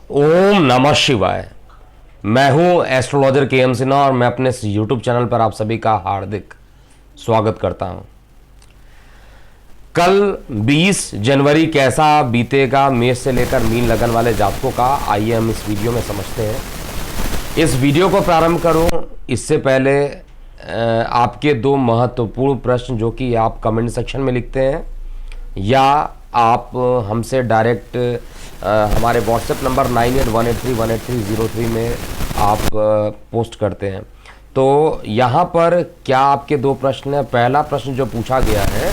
ओम नमः शिवाय। मैं हूं एस्ट्रोलॉजर के एम सिन्हा और मैं अपने यूट्यूब चैनल पर आप सभी का हार्दिक स्वागत करता हूं। कल 20 जनवरी कैसा बीतेगा मेष से लेकर मीन लगन वाले जातकों का, आइए हम इस वीडियो में समझते हैं। इस वीडियो को प्रारंभ करूं इससे पहले आपके दो महत्वपूर्ण प्रश्न जो कि आप कमेंट सेक्शन में लिखते हैं या आप हमसे डायरेक्ट हमारे व्हाट्सएप नंबर 9818318303 में आप पोस्ट करते हैं। तो यहाँ पर क्या आपके दो प्रश्न हैं। पहला प्रश्न जो पूछा गया है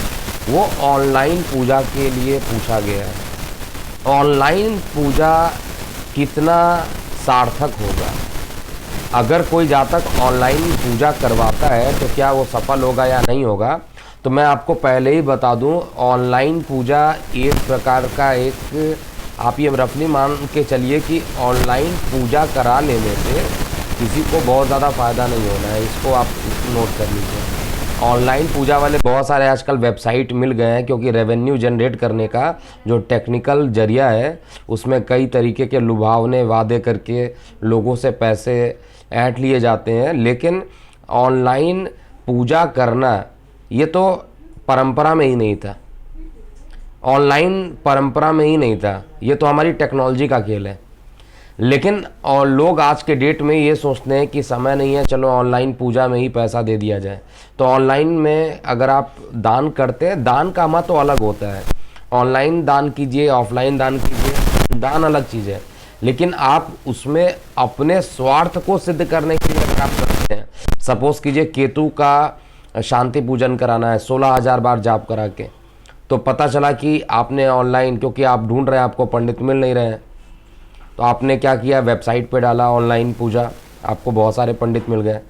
वो ऑनलाइन पूजा के लिए पूछा गया है। ऑनलाइन पूजा कितना सार्थक होगा। अगर कोई जातक ऑनलाइन पूजा करवाता है तो क्या वो सफल होगा या नहीं होगा। तो मैं आपको पहले ही बता दूं, ऑनलाइन पूजा एक प्रकार का आप ये रफली मान के चलिए कि ऑनलाइन पूजा करा लेने से किसी को बहुत ज़्यादा फ़ायदा नहीं होना है। इसको आप नोट कर लीजिए। ऑनलाइन पूजा वाले बहुत सारे आजकल वेबसाइट मिल गए हैं, क्योंकि रेवेन्यू जनरेट करने का जो टेक्निकल जरिया है उसमें कई तरीके के लुभावने वादे करके लोगों से पैसे ऐंठ लिए जाते हैं। लेकिन ऑनलाइन पूजा करना ये तो परंपरा में ही नहीं था। ऑनलाइन परंपरा में ही नहीं था, ये तो हमारी टेक्नोलॉजी का खेल है। लेकिन और लोग आज के डेट में ये सोचते हैं कि समय नहीं है, चलो ऑनलाइन पूजा में ही पैसा दे दिया जाए। तो ऑनलाइन में अगर आप दान करते हैं, दान का महत्व तो अलग होता है। ऑनलाइन दान कीजिए, ऑफलाइन दान कीजिए, दान अलग चीज़ है। लेकिन आप उसमें अपने स्वार्थ को सिद्ध करने के लिए अगर आप करते हैं, सपोज कीजिए केतु का शांति पूजन कराना है 16,000 बार जाप करा के, तो पता चला कि आपने ऑनलाइन, क्योंकि आप ढूंढ रहे हैं, आपको पंडित मिल नहीं रहे हैं, तो आपने क्या किया, वेबसाइट पे डाला ऑनलाइन पूजा, आपको बहुत सारे पंडित मिल गए।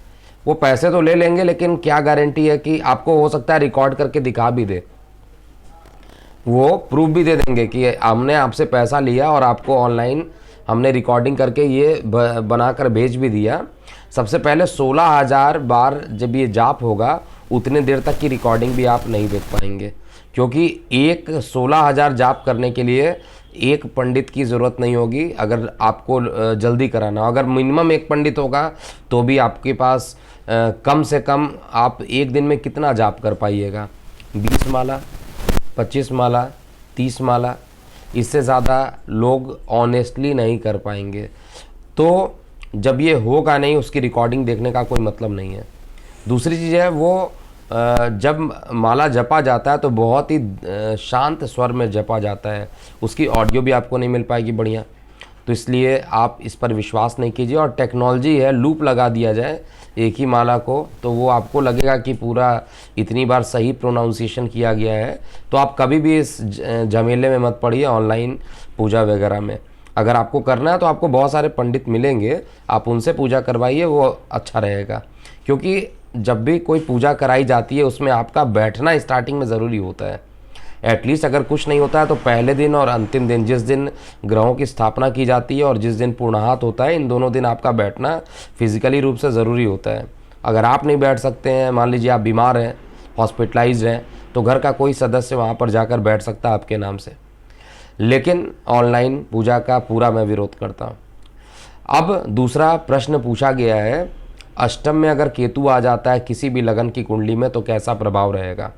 वो पैसे तो ले लेंगे, लेकिन क्या गारंटी है कि आपको हो सकता है रिकॉर्ड करके दिखा भी दे, वो प्रूफ भी दे देंगे कि हमने आपसे पैसा लिया और आपको ऑनलाइन हमने रिकॉर्डिंग करके ये बनाकर भेज भी दिया। सबसे पहले 16,000 बार जब ये जाप होगा उतने देर तक की रिकॉर्डिंग भी आप नहीं देख पाएंगे, क्योंकि 16,000 जाप करने के लिए एक पंडित की ज़रूरत नहीं होगी। अगर आपको जल्दी कराना हो, अगर मिनिमम एक पंडित होगा तो भी आपके पास कम से कम आप एक दिन में कितना जाप कर पाइएगा, 20 माला, 25 माला, 30 माला, इससे ज़्यादा लोग ऑनेस्टली नहीं कर पाएंगे। तो जब ये होगा नहीं, उसकी रिकॉर्डिंग देखने का कोई मतलब नहीं है। दूसरी चीज़ है, वो जब माला जपा जाता है तो बहुत ही शांत स्वर में जपा जाता है, उसकी ऑडियो भी आपको नहीं मिल पाएगी बढ़िया। तो इसलिए आप इस पर विश्वास नहीं कीजिए। और टेक्नोलॉजी है, लूप लगा दिया जाए एक ही माला को, तो वो आपको लगेगा कि पूरा इतनी बार सही प्रोनाउंसिएशन किया गया है। तो आप कभी भी इस झमेले में मत पड़िए ऑनलाइन पूजा वगैरह में। अगर आपको करना है तो आपको बहुत सारे पंडित मिलेंगे, आप उनसे पूजा करवाइए, वो अच्छा रहेगा। क्योंकि जब भी कोई पूजा कराई जाती है उसमें आपका बैठना स्टार्टिंग में ज़रूरी होता है। एटलीस्ट अगर कुछ नहीं होता है तो पहले दिन और अंतिम दिन, जिस दिन ग्रहों की स्थापना की जाती है और जिस दिन पूर्णाहुति होता है, इन दोनों दिन आपका बैठना फिजिकली रूप से ज़रूरी होता है। अगर आप नहीं बैठ सकते हैं, मान लीजिए आप बीमार हैं, हॉस्पिटलाइज्ड हैं, तो घर का कोई सदस्य वहाँ पर जाकर बैठ सकता है आपके नाम से। लेकिन ऑनलाइन पूजा का पूरा मैं विरोध करता हूँ। अब दूसरा प्रश्न पूछा गया है, अष्टम में अगर केतु आ जाता है किसी भी लगन की कुंडली में तो कैसा प्रभाव रहेगा।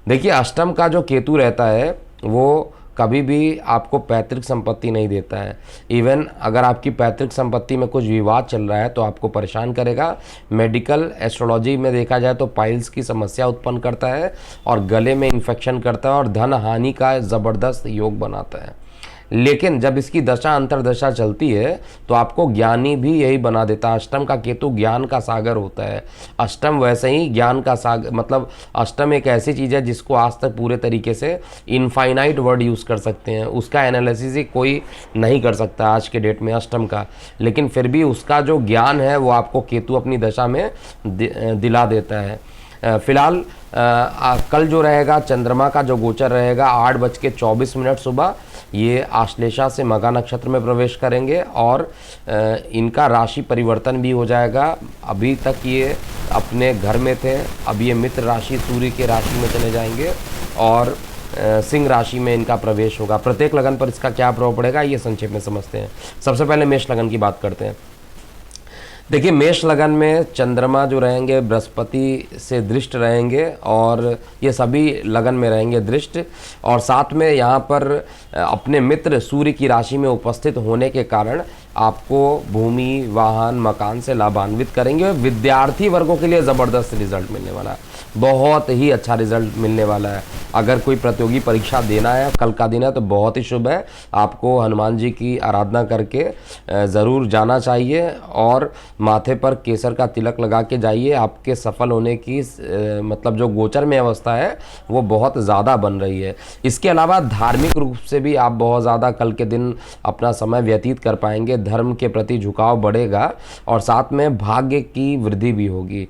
देखिए, अष्टम का जो केतु रहता है वो कभी भी आपको पैतृक संपत्ति नहीं देता है। इवन अगर आपकी पैतृक संपत्ति में कुछ विवाद चल रहा है तो आपको परेशान करेगा। मेडिकल एस्ट्रोलॉजी में देखा जाए तो पाइल्स की समस्या उत्पन्न करता है और गले में इन्फेक्शन करता है और धन हानि का ज़बरदस्त योग बनाता है। लेकिन जब इसकी दशा अंतरदशा चलती है तो आपको ज्ञानी भी यही बना देता है। अष्टम का केतु ज्ञान का सागर होता है। अष्टम वैसे ही ज्ञान का सागर, मतलब अष्टम एक ऐसी चीज़ है जिसको आज तक पूरे तरीके से इनफाइनाइट वर्ड यूज़ कर सकते हैं, उसका एनालिसिस ही कोई नहीं कर सकता आज के डेट में अष्टम का। लेकिन फिर भी उसका जो ज्ञान है वो आपको केतु अपनी दशा में दिला देता है। फिलहाल कल जो रहेगा, चंद्रमा का जो गोचर रहेगा 8:24 सुबह, ये आश्लेषा से मघा नक्षत्र में प्रवेश करेंगे और इनका राशि परिवर्तन भी हो जाएगा। अभी तक ये अपने घर में थे, अब ये मित्र राशि सूर्य के राशि में चले जाएंगे और सिंह राशि में इनका प्रवेश होगा। प्रत्येक लगन पर इसका क्या प्रभाव पड़ेगा ये संक्षेप में समझते हैं। सबसे पहले मेष लगन की बात करते हैं। देखिए, मेष लगन में चंद्रमा जो रहेंगे बृहस्पति से दृष्ट रहेंगे और ये सभी लगन में रहेंगे दृष्ट, और साथ में यहाँ पर अपने मित्र सूर्य की राशि में उपस्थित होने के कारण आपको भूमि, वाहन, मकान से लाभान्वित करेंगे। विद्यार्थी वर्गों के लिए ज़बरदस्त रिजल्ट मिलने वाला है, बहुत ही अच्छा रिजल्ट मिलने वाला है। अगर कोई प्रतियोगी परीक्षा देना है, कल का दिन है, तो बहुत ही शुभ है। आपको हनुमान जी की आराधना करके ज़रूर जाना चाहिए और माथे पर केसर का तिलक लगा के जाइए। आपके सफल होने की मतलब जो गोचर में अवस्था है वो बहुत ज़्यादा बन रही है। इसके अलावा धार्मिक रूप से भी आप बहुत ज़्यादा कल के दिन अपना समय व्यतीत कर पाएंगे। धर्म के प्रति झुकाव बढ़ेगा और साथ में भाग्य की वृद्धि भी होगी।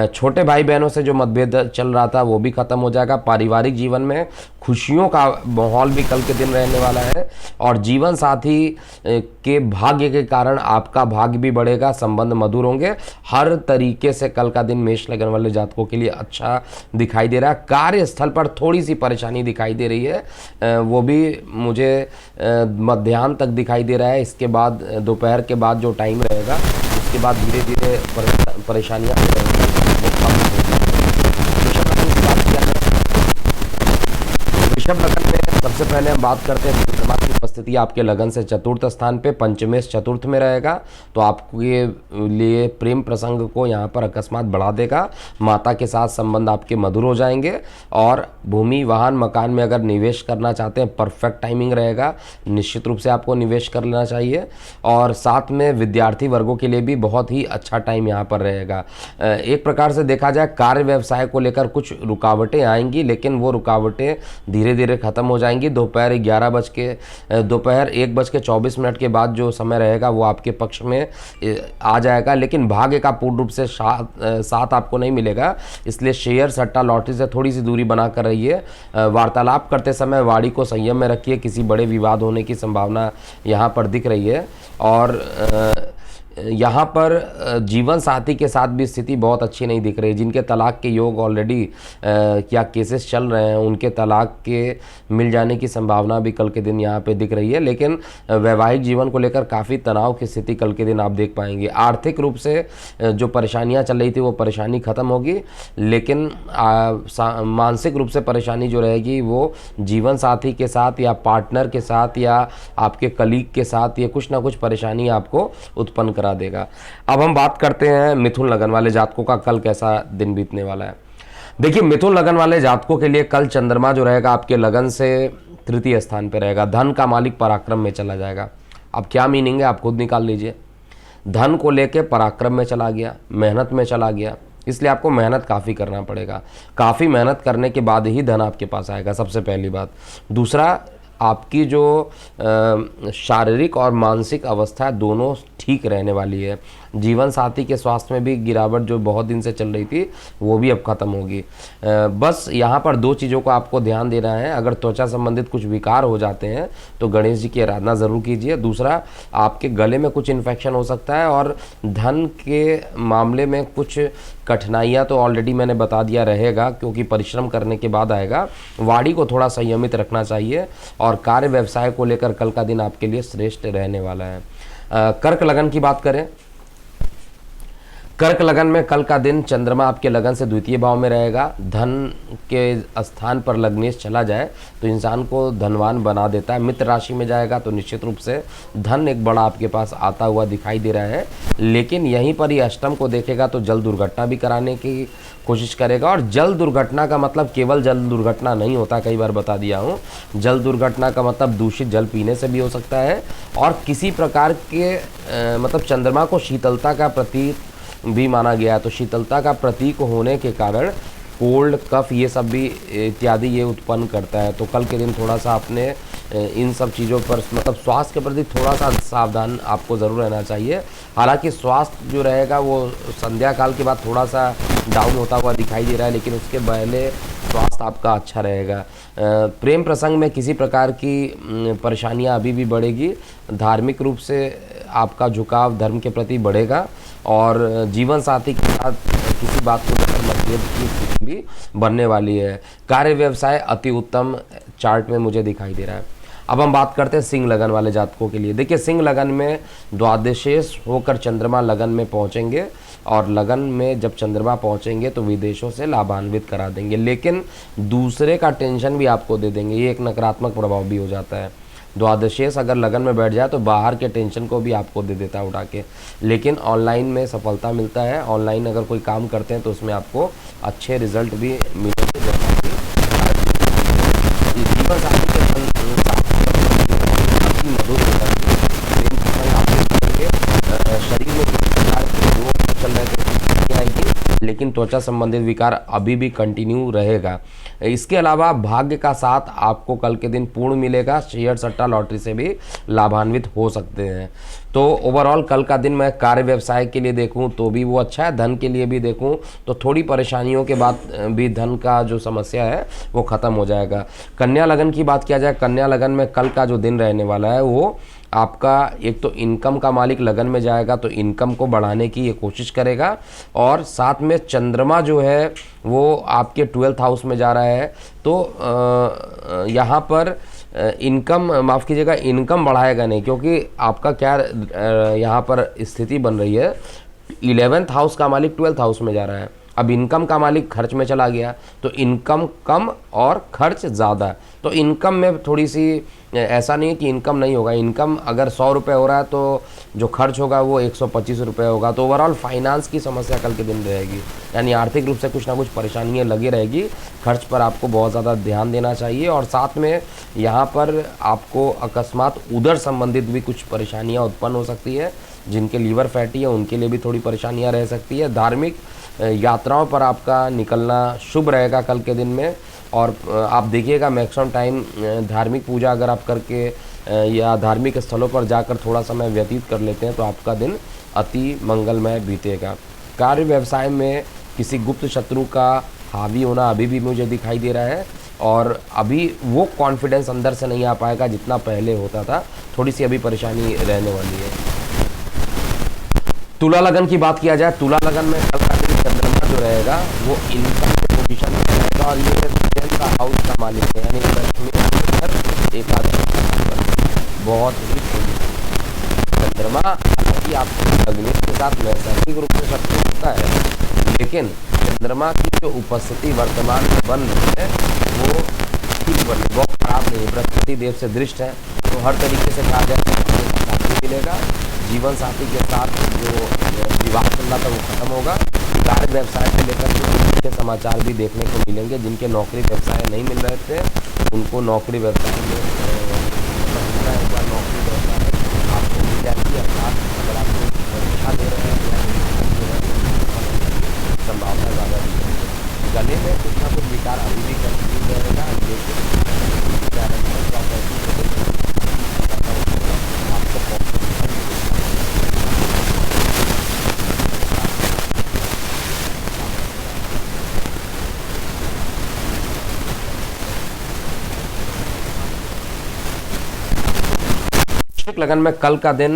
छोटे भाई बहनों से जो मतभेद चल रहा था वो भी खत्म हो जाएगा। पारिवारिक जीवन में खुशियों का माहौल भी कल के दिन रहने वाला है और जीवन साथी के भाग्य के कारण आपका भाग्य भी बढ़ेगा, संबंध मधुर होंगे। हर तरीके से कल का दिन मेष लगन वाले जातकों के लिए अच्छा दिखाई दे रहा है। कार्यस्थल पर थोड़ी सी परेशानी दिखाई दे रही है, वो भी मुझे मध्याह्न तक दिखाई दे रहा है। इसके बाद दोपहर के बाद जो टाइम रहेगा उसके बाद धीरे धीरे परेशानियाँ वृषभ लगन में सबसे पहले हम बात करते हैं चंद्रमा की उपस्थिति आपके लगन से चतुर्थ स्थान पे, पंचमेश चतुर्थ में रहेगा, तो आपके लिए प्रेम प्रसंग को यहाँ पर अकस्मात बढ़ा देगा। माता के साथ संबंध आपके मधुर हो जाएंगे और भूमि, वाहन, मकान में अगर निवेश करना चाहते हैं परफेक्ट टाइमिंग रहेगा, निश्चित रूप से आपको निवेश कर लेना चाहिए। और साथ में विद्यार्थी वर्गों के लिए भी बहुत ही अच्छा टाइम यहाँ पर रहेगा। एक प्रकार से देखा जाए कार्य व्यवसाय को लेकर कुछ रुकावटें आएंगी, लेकिन वो रुकावटें धीरे धीरे खत्म हो जाएंगी। दोपहर 1:24 के बाद जो समय रहेगा वो आपके पक्ष में आ जाएगा, लेकिन भाग्य का पूर्ण रूप से साथ आपको नहीं मिलेगा। इसलिए शेयर, सट्टा, लॉटरी से थोड़ी सी दूरी बना कर रहिए। वार्तालाप करते समय वाणी को संयम में रखिए, किसी बड़े विवाद होने की संभावना यहाँ पर दिख रही है। और यहाँ पर जीवन साथी के साथ भी स्थिति बहुत अच्छी नहीं दिख रही। जिनके तलाक के योग ऑलरेडी क्या केसेस चल रहे हैं, उनके तलाक के मिल जाने की संभावना भी कल के दिन यहाँ पे दिख रही है। लेकिन वैवाहिक जीवन को लेकर काफ़ी तनाव की स्थिति कल के दिन आप देख पाएंगे। आर्थिक रूप से जो परेशानियाँ चल रही थी वो परेशानी ख़त्म होगी, लेकिन मानसिक रूप से परेशानी जो रहेगी वो जीवन साथी के साथ या पार्टनर के साथ या आपके कलीग के साथ ये कुछ ना कुछ परेशानी आपको उत्पन्न करा देगा। अब हम बात करते हैं मिथुन लगन वाले जातकों का कल कैसा दिन बीतने वाला है। देखिए, मिथुन लगन वाले जातकों के लिए कल चंद्रमा जो रहेगा आपके लगन से तृतीय स्थान पे रहेगा। धन का मालिक पराक्रम में चला जाएगा। अब क्या मीनिंग है आप खुद निकाल लीजिए। धन को लेके पराक्रम में चला गया, मेहनत में चला गया, इसलिए आपको मेहनत काफ़ी करना पड़ेगा। काफ़ी मेहनत करने के बाद ही धन आपके पास आएगा, सबसे पहली बात। दूसरा, आपकी जो शारीरिक और मानसिक अवस्था दोनों ठीक रहने वाली है। जीवन साथी के स्वास्थ्य में भी गिरावट जो बहुत दिन से चल रही थी वो भी अब खत्म होगी। बस यहाँ पर दो चीज़ों को आपको ध्यान देना है। अगर त्वचा संबंधित कुछ विकार हो जाते हैं तो गणेश जी की आराधना ज़रूर कीजिए। दूसरा, आपके गले में कुछ इन्फेक्शन हो सकता है और धन के मामले में कुछ कठिनाइयाँ तो ऑलरेडी मैंने बता दिया रहेगा, क्योंकि परिश्रम करने के बाद आएगा। वाणी को थोड़ा संयमित रखना चाहिए और कार्य व्यवसाय को लेकर कल का दिन आपके लिए श्रेष्ठ रहने वाला है। कर्क लगन की बात करें, कर्क लगन में कल का दिन चंद्रमा आपके लगन से द्वितीय भाव में रहेगा। धन के स्थान पर लग्नेश चला जाए तो इंसान को धनवान बना देता है। मित्र राशि में जाएगा तो निश्चित रूप से धन एक बड़ा आपके पास आता हुआ दिखाई दे रहा है, लेकिन यहीं पर ही अष्टम को देखेगा तो जल दुर्घटना भी कराने की कोशिश करेगा। और जल दुर्घटना का मतलब केवल जल दुर्घटना नहीं होता, कई बार बता दिया हूँ। जल दुर्घटना का मतलब दूषित जल पीने से भी हो सकता है और किसी प्रकार के मतलब चंद्रमा को शीतलता का प्रतीक भी माना गया है, तो शीतलता का प्रतीक होने के कारण कोल्ड, कफ ये सब भी इत्यादि ये उत्पन्न करता है। तो कल के दिन थोड़ा सा अपने इन सब चीज़ों पर मतलब स्वास्थ्य के प्रति थोड़ा सा सावधान आपको ज़रूर रहना चाहिए। हालांकि स्वास्थ्य जो रहेगा वो संध्या काल के बाद थोड़ा सा डाउन होता हुआ दिखाई दे रहा है, लेकिन उसके पहले स्वास्थ्य आपका अच्छा रहेगा। प्रेम प्रसंग में किसी प्रकार की परेशानियां अभी भी बढ़ेगी। धार्मिक रूप से आपका झुकाव धर्म के प्रति बढ़ेगा और जीवन साथी के साथ किसी की बात को लेकर मतभेद की स्थिति भी बनने वाली है। कार्य व्यवसाय अति उत्तम चार्ट में मुझे दिखाई दे रहा है। अब हम बात करते हैं सिंह लगन वाले जातकों के लिए। देखिए, सिंह लगन में द्वादशेष होकर चंद्रमा लगन में पहुंचेंगे और लगन में जब चंद्रमा पहुंचेंगे तो विदेशों से लाभान्वित करा देंगे, लेकिन दूसरे का टेंशन भी आपको दे देंगे। ये एक नकारात्मक प्रभाव भी हो जाता है। द्वादशेष अगर लगन में बैठ जाए तो बाहर के टेंशन को भी आपको दे देता है उठा के, लेकिन ऑनलाइन में सफलता मिलता है। ऑनलाइन अगर कोई काम करते हैं तो उसमें आपको अच्छे रिजल्ट भी मिलेंगे। जीवन साथी के शरीर में रोग चल रहे थे आएगी, लेकिन त्वचा संबंधित विकार अभी भी कंटिन्यू रहेगा। इसके अलावा भाग्य का साथ आपको कल के दिन पूर्ण मिलेगा। शेयर सट्टा लॉटरी से भी लाभान्वित हो सकते हैं। तो ओवरऑल कल का दिन मैं कार्य व्यवसाय के लिए देखूं तो भी वो अच्छा है, धन के लिए भी देखूं तो थोड़ी परेशानियों के बाद भी धन का जो समस्या है वो ख़त्म हो जाएगा। कन्या लगन की बात किया जाए, कन्या लगन में कल का जो दिन रहने वाला है वो आपका एक तो इनकम का मालिक लगन में जाएगा तो इनकम को बढ़ाने की ये कोशिश करेगा, और साथ में चंद्रमा जो है वो आपके 12th हाउस में जा रहा है। तो यहाँ पर इनकम, माफ़ कीजिएगा, इनकम बढ़ाएगा नहीं, क्योंकि आपका क्या यहाँ पर स्थिति बन रही है, 11th हाउस का मालिक 12th हाउस में जा रहा है। अब इनकम का मालिक खर्च में चला गया तो इनकम कम और खर्च ज़्यादा। तो इनकम में थोड़ी सी, ऐसा नहीं है कि इनकम नहीं होगा, इनकम अगर 100 रुपये हो रहा है तो जो खर्च होगा वो 125 रुपये होगा। तो ओवरऑल फाइनेंस की समस्या कल के दिन रहेगी, यानी आर्थिक रूप से कुछ ना कुछ परेशानियाँ लगी रहेगी। खर्च पर आपको बहुत ज़्यादा ध्यान देना चाहिए, और साथ में यहाँ पर आपको अकस्मात उदर संबंधित भी कुछ परेशानियाँ उत्पन्न हो सकती है। जिनके लीवर फैटी है उनके लिए भी थोड़ी परेशानियाँ रह सकती है। धार्मिक यात्राओं पर आपका निकलना शुभ रहेगा कल के दिन में, और आप देखिएगा मैक्सिमम टाइम धार्मिक पूजा अगर आप करके या धार्मिक स्थलों पर जाकर थोड़ा समय व्यतीत कर लेते हैं तो आपका दिन अति मंगलमय बीतेगा। कार्य व्यवसाय में किसी गुप्त शत्रु का हावी होना अभी भी मुझे दिखाई दे रहा है, और अभी वो कॉन्फिडेंस अंदर से नहीं आ पाएगा जितना पहले होता था। थोड़ी सी अभी परेशानी रहने वाली है। तुला लगन की बात किया जाए, तुला लगन में कल का दिन चंद्रमा जो रहेगा वो इनकम के पोजीशन में रहेगा, और ये स्वयं का हाउस का मालिक है, यानी बहुत ही चंद्रमा। हालांकि आपके लग्न के साथ नैसर्गिक रूप से शत्रु होता है, लेकिन चंद्रमा की जो उपस्थिति वर्तमान में बन रही है वो ठीक बन रही, बहुत खराब नहीं है। बृहस्पति देव से दृष्ट है, तो हर तरीके से कहा जाए तो मिलेगा। जीवन साथी के साथ जो विवाद चल रहा था वो खत्म होगा। कार्य व्यवसाय को लेकर के समाचार भी देखने को मिलेंगे। जिनके नौकरी व्यवसाय नहीं मिल रहे थे उनको नौकरी व्यवसाय में नौकरी व्यवसाय आपको मिल जाएगी। अर्थात अगर आपको परीक्षा दे रहे हैं संभावना ज़्यादा दी है। गले में कुछ ना कुछ विकार अभी भी कंटिन्यू रहेगा, लेकिन लगन में कल का दिन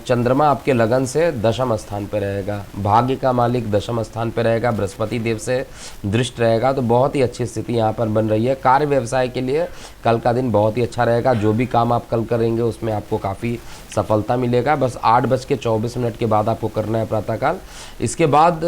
चंद्रमा आपके लगन से दशम स्थान पर रहेगा। भाग्य का मालिक दशम स्थान पर रहेगा, बृहस्पति देव से दृष्ट रहेगा, तो बहुत ही अच्छी स्थिति यहाँ पर बन रही है। कार्य व्यवसाय के लिए कल का दिन बहुत ही अच्छा रहेगा। जो भी काम आप कल करेंगे उसमें आपको काफ़ी सफलता मिलेगा। बस 8:24 के बाद आपको करना है प्रातःकाल। इसके बाद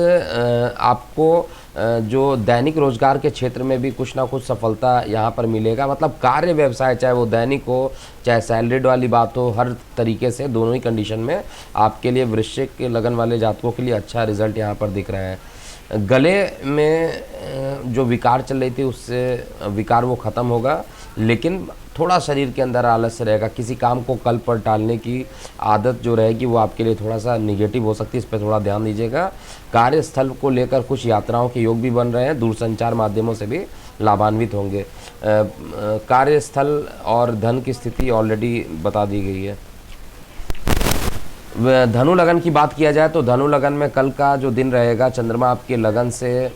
आपको जो दैनिक रोजगार के क्षेत्र में भी कुछ ना कुछ सफलता यहाँ पर मिलेगा। मतलब कार्य व्यवसाय चाहे वो दैनिक हो चाहे सैलरीड वाली बात हो, हर तरीके से दोनों ही कंडीशन में आपके लिए वृश्चिक के लगन वाले जातकों के लिए अच्छा रिजल्ट यहाँ पर दिख रहा है। गले में जो विकार चल रही थी उससे विकार वो ख़त्म होगा, लेकिन थोड़ा शरीर के अंदर आलस्य रहेगा। किसी काम को कल पर टालने की आदत जो रहेगी वो आपके लिए थोड़ा सा निगेटिव हो सकती है, इस पर थोड़ा ध्यान दीजिएगा। कार्यस्थल को लेकर कुछ यात्राओं के योग भी बन रहे हैं, दूरसंचार माध्यमों से भी लाभान्वित होंगे। कार्यस्थल और धन की स्थिति ऑलरेडी बता दी गई है। धनु लगन की बात किया जाए तो धनु लगन में कल का जो दिन रहेगा चंद्रमा आपके लगन से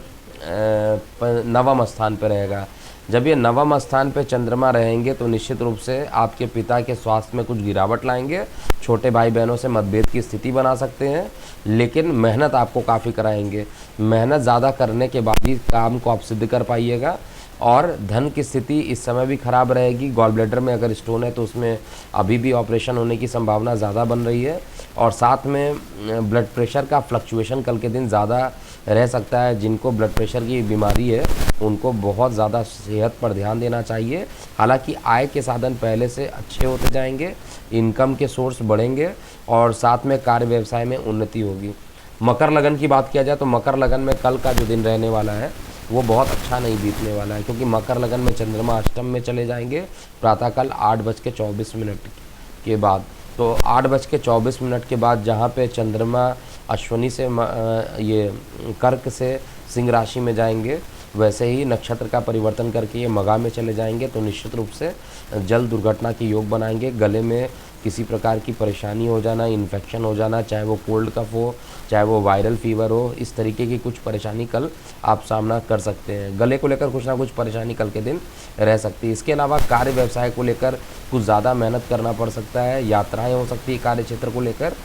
9वें स्थान पर रहेगा। जब ये नवम स्थान पे चंद्रमा रहेंगे तो निश्चित रूप से आपके पिता के स्वास्थ्य में कुछ गिरावट लाएंगे, छोटे भाई बहनों से मतभेद की स्थिति बना सकते हैं, लेकिन मेहनत आपको काफ़ी कराएंगे। मेहनत ज़्यादा करने के बाद ही काम को आप सिद्ध कर पाइएगा। और धन की स्थिति इस समय भी खराब रहेगी। गॉल ब्लैडर में अगर स्टोन है तो उसमें अभी भी ऑपरेशन होने की संभावना ज़्यादा बन रही है। और साथ में ब्लड प्रेशर का फ्लक्चुएशन कल के दिन ज़्यादा रह सकता है। जिनको ब्लड प्रेशर की बीमारी है उनको बहुत ज़्यादा सेहत पर ध्यान देना चाहिए। हालांकि आय के साधन पहले से अच्छे होते जाएंगे, इनकम के सोर्स बढ़ेंगे और साथ में कार्य व्यवसाय में उन्नति होगी। मकर लगन की बात किया जाए तो मकर लगन में कल का जो दिन रहने वाला है वो बहुत अच्छा नहीं बीतने वाला है, क्योंकि मकर लगन में चंद्रमा अष्टम में चले जाएंगे प्रातःकाल 8:24 के बाद। तो 8:24 के बाद जहाँ पे चंद्रमा अश्विनी से ये कर्क से सिंह राशि में जाएंगे, वैसे ही नक्षत्र का परिवर्तन करके ये मघा में चले जाएंगे। तो निश्चित रूप से जल दुर्घटना के योग बनाएंगे। गले में किसी प्रकार की परेशानी हो जाना, इन्फेक्शन हो जाना, चाहे वो कोल्ड कफ हो, चाहे वो वायरल फीवर हो, इस तरीके की कुछ परेशानी कल आप सामना कर सकते हैं। गले को लेकर कुछ ना कुछ परेशानी कल के दिन रह सकती है। इसके अलावा कार्य व्यवसाय को लेकर कुछ ज़्यादा मेहनत करना पड़ सकता है, यात्राएँ हो सकती है कार्य क्षेत्र को लेकर।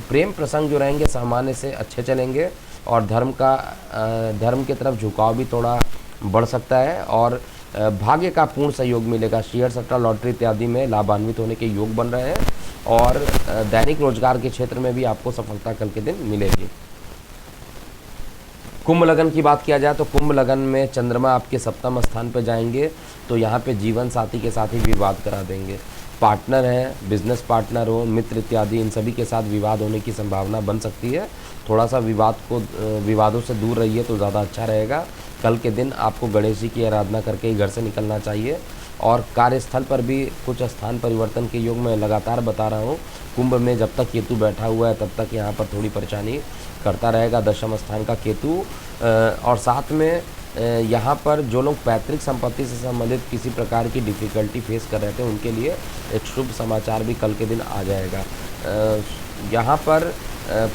प्रेम प्रसंग जो रहेंगे सामान्य से अच्छे चलेंगे और धर्म की तरफ झुकाव भी थोड़ा बढ़ सकता है और भाग्य का पूर्ण सहयोग मिलेगा। शेयर सट्टा लॉटरी इत्यादि में लाभान्वित होने के योग बन रहे हैं और दैनिक रोजगार के क्षेत्र में भी आपको सफलता कल के दिन मिलेगी। कुंभ लगन की बात किया जाए तो कुंभ लगन में चंद्रमा आपके सप्तम स्थान पर जाएंगे तो यहाँ पे जीवन साथी के साथ ही विवाद करा देंगे। पार्टनर हैं, बिजनेस पार्टनर हो, मित्र इत्यादि, इन सभी के साथ विवाद होने की संभावना बन सकती है। थोड़ा सा विवादों से दूर रहिए तो ज़्यादा अच्छा रहेगा। कल के दिन आपको गणेश जी की आराधना करके ही घर से निकलना चाहिए। और कार्यस्थल पर भी कुछ स्थान परिवर्तन के योग में लगातार बता रहा हूँ। कुंभ में जब तक केतु बैठा हुआ है तब तक यहाँ पर थोड़ी परेशानी करता रहेगा, दशम स्थान का केतु। और साथ में यहाँ पर जो लोग पैतृक संपत्ति से संबंधित किसी प्रकार की डिफ़िकल्टी फेस कर रहे थे उनके लिए एक शुभ समाचार भी कल के दिन आ जाएगा। यहाँ पर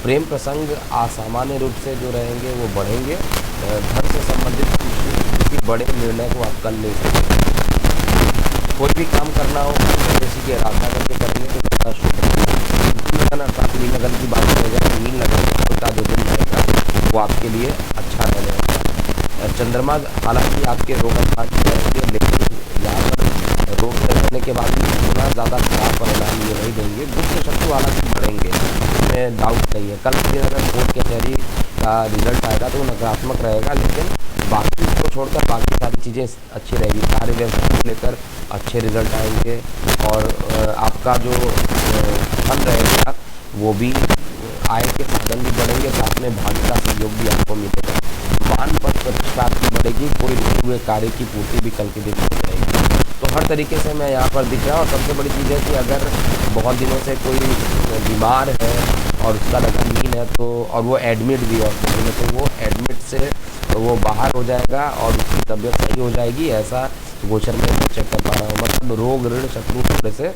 प्रेम प्रसंग असामान्य रूप से जो रहेंगे वो बढ़ेंगे। धन से संबंधित किसी बड़े निर्णय को आप कल ले सकते हैं। कोई भी काम करना हो किसी की आराधना करके करेंगे तो ज़्यादा शुभ लगन। अर्थात मीन लगन की बात की जाए, मीन लगन का जो दिन रहेगा वो आपके लिए अच्छा रहेगा। चंद्रमा हालांकि आपके रोग स्थान में रहेंगे, लेकिन यहाँ पर रोग से रहने के बाद भी इतना ज़्यादा खराब परिणाम ये नहीं देंगे। गुप्त शत्रु हालांकि बढ़ेंगे, इसमें डाउट नहीं है। कल के दिन अगर कोर्ट कचहरी का रिजल्ट आएगा तो नकारात्मक रहेगा, लेकिन बाकी को छोड़कर बाकी सारी चीज़ें अच्छी रहेगी। कार्य व्यवसाय को लेकर अच्छे रिजल्ट आएंगे और आपका जो धन रहेगा वो भी आय के साधन भी बढ़ेंगे, साथ में भाग्य का सहयोग भी आपको मिलेगा। मान पद प्रतिष्ठा की बढ़ेगी, कोई रुके हुए कार्य की पूर्ति भी कल के दिन हो जाएगी। तो हर तरीके से मैं यहाँ पर दिख रहा हूँ। और सबसे बड़ी चीज़ है कि अगर बहुत दिनों से कोई बीमार है और उसका लगन मीन है तो और वो एडमिट भी है हॉस्पिटल में, तो वो एडमिट से वो बाहर हो जाएगा और उसकी तबीयत सही हो जाएगी, ऐसा गोचर में चेक कर पा रहा हूँ। मतलब रोग ऋण शत्रु थोड़े से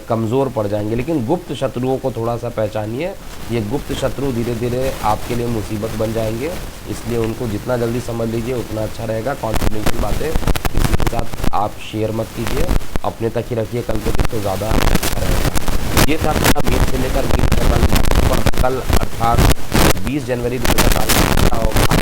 कमज़ोर पड़ जाएंगे, लेकिन गुप्त शत्रुओं को थोड़ा सा पहचानिए। ये गुप्त शत्रु धीरे धीरे आपके लिए मुसीबत बन जाएंगे, इसलिए उनको जितना जल्दी समझ लीजिए उतना अच्छा रहेगा। कॉन्फिडेंशियल बातें किसी के साथ आप शेयर मत कीजिए, अपने तक ही रखिए कल के दिन तो ज़्यादा अच्छा रहेगा। ये था अपना मीन से लेकर मीन तक कल अर्थात 20 जनवरी 2018 होगा।